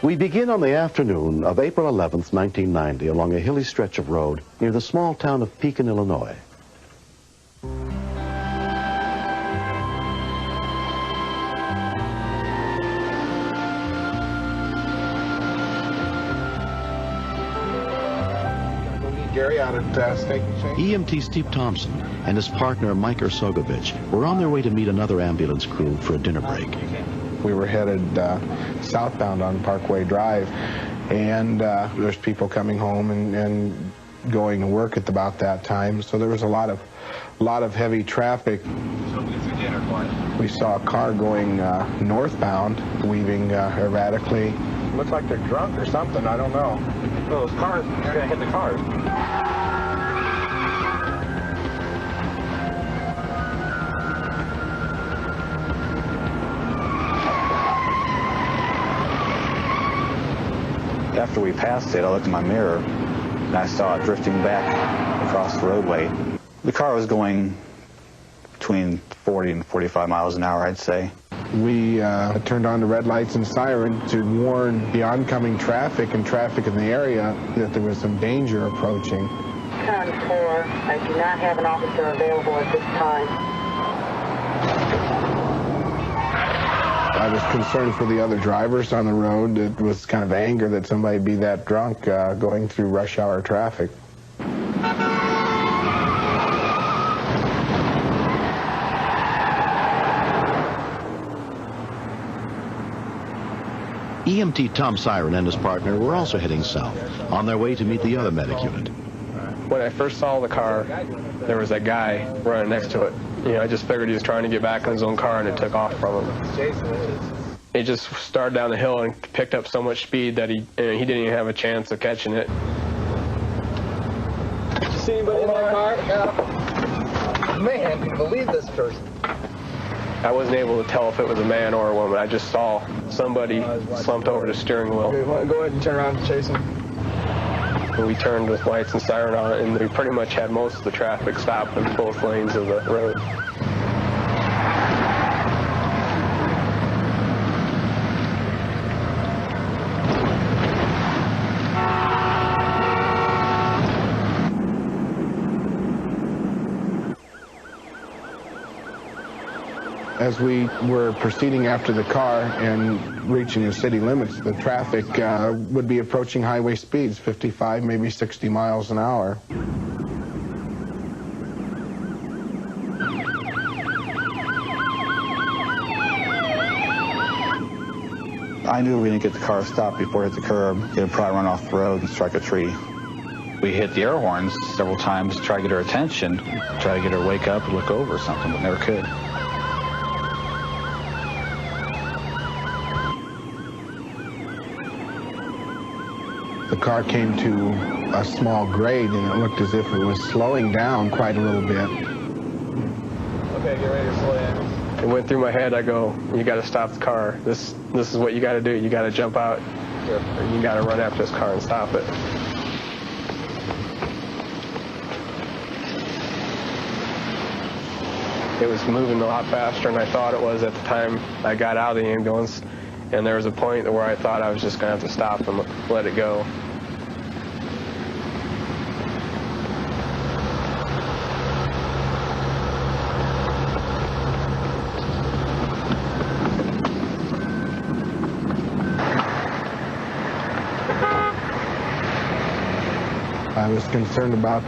We begin on the afternoon of April 11th, 1990, along a hilly stretch of road near the small town of Pekin, Illinois. Gary out at Steak and Shake. EMT Steve Thompson and his partner Mike Ersogovich were on their way to meet another ambulance crew for a dinner break. We were headed southbound on Parkway Drive, and there's people coming home and going to work at about that time, so there was a lot of heavy traffic. We saw a car going northbound, weaving erratically. Looks like they're drunk or something, I don't know. Well, those cars, they're going to hit the cars. After we passed it, I looked in my mirror, and I saw it drifting back across the roadway. The car was going between 40 and 45 miles an hour, I'd say. We turned on the red lights and siren to warn the oncoming traffic and traffic in the area that there was some danger approaching. 10-4, I do not have an officer available at this time. I was concerned for the other drivers on the road. It was kind of anger that somebody be that drunk going through rush hour traffic. EMT Tom Siren and his partner were also heading south, on their way to meet the other medic unit. When I first saw the car, there was that guy running next to it. You know, I just figured he was trying to get back in his own car, and it took off from him. He just started down the hill and picked up so much speed that he didn't even have a chance of catching it. Did you see anybody in that car? Yeah. Man, can you believe this person? I wasn't able to tell if it was a man or a woman. I just saw somebody slumped over the steering wheel. Okay, go ahead and turn around and chase him. And we turned with lights and siren on it, and we pretty much had most of the traffic stopped in both lanes of the road. As we were proceeding after the car and reaching the city limits, the traffic would be approaching highway speeds, 55, maybe 60 miles an hour. I knew we were going to get the car stopped before it hit the curb. It would probably run off the road and strike a tree. We hit the air horns several times to try to get her attention, try to get her to wake up and look over or something, but never could. The car came to a small grade, and it looked as if it was slowing down quite a little bit. Okay, get ready to slow down. It went through my head. I go, you got to stop the car. This is what you got to do. You got to jump out. You got to run after this car and stop it. It was moving a lot faster than I thought it was at the time I got out of the ambulance. And there was a point where I thought I was just going to have to stop and let it go. I was concerned about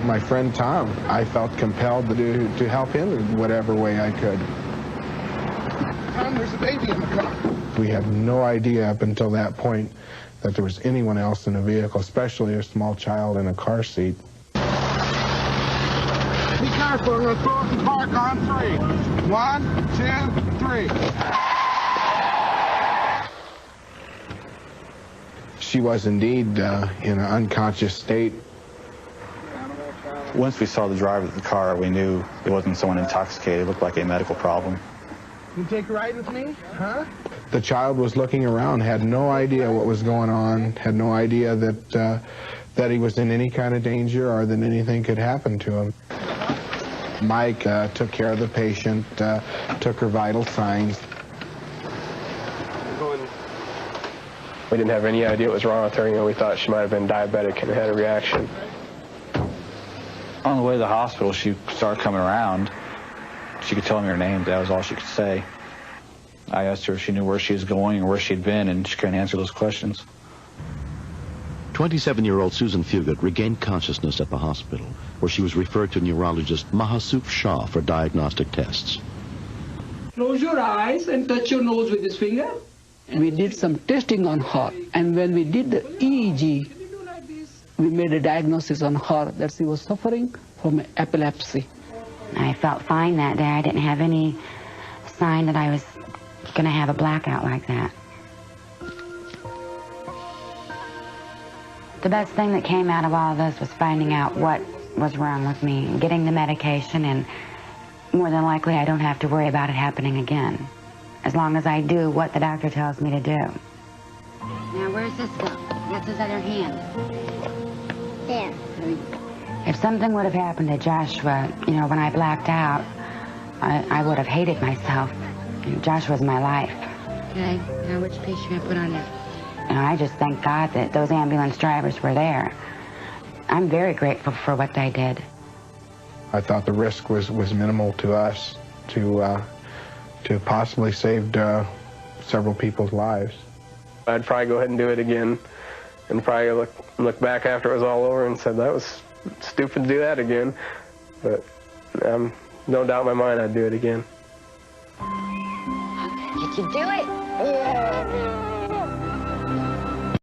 my friend Tom. I felt compelled to help him in whatever way I could. Tom, there's a baby in the car. We had no idea up until that point that there was anyone else in the vehicle, especially a small child in a car seat. Be careful, I'm going to throw it in park on 3. 1, 2, 3. She was indeed in an unconscious state. Once we saw the driver of the car, we knew it wasn't someone intoxicated. It looked like a medical problem. You take a ride with me? Huh? The child was looking around, had no idea what was going on, had no idea that he was in any kind of danger or that anything could happen to him. Mike took care of the patient, took her vital signs. We didn't have any idea what was wrong with her. You know, we thought she might have been diabetic and had a reaction. On the way to the hospital, she started coming around. She could tell me her name. That was all she could say. I asked her if she knew where she was going or where she'd been, and she couldn't answer those questions. 27-year-old Susan Fugit regained consciousness at the hospital, where she was referred to neurologist Mahasuk Shah for diagnostic tests. Close your eyes and touch your nose with this finger. And we did some testing on her, and when we did the EEG, we made a diagnosis on her that she was suffering from epilepsy. I felt fine that day. I didn't have any sign that I was going to have a blackout like that. The best thing that came out of all of this was finding out what was wrong with me, and getting the medication, and more than likely I don't have to worry about it happening again, as long as I do what the doctor tells me to do. Now, where's this go? That's his other hand. There. If something would have happened to Joshua, you know, when I blacked out, I would have hated myself. Joshua's my life. Okay, now which piece should I put on there? You know, I just thank God that those ambulance drivers were there. I'm very grateful for what they did. I thought the risk was minimal to us to possibly saved several people's lives. I'd probably go ahead and do it again, and probably look back after it was all over and said, that was stupid to do that again. But no doubt in my mind I'd do it again. Did you do it? Yeah.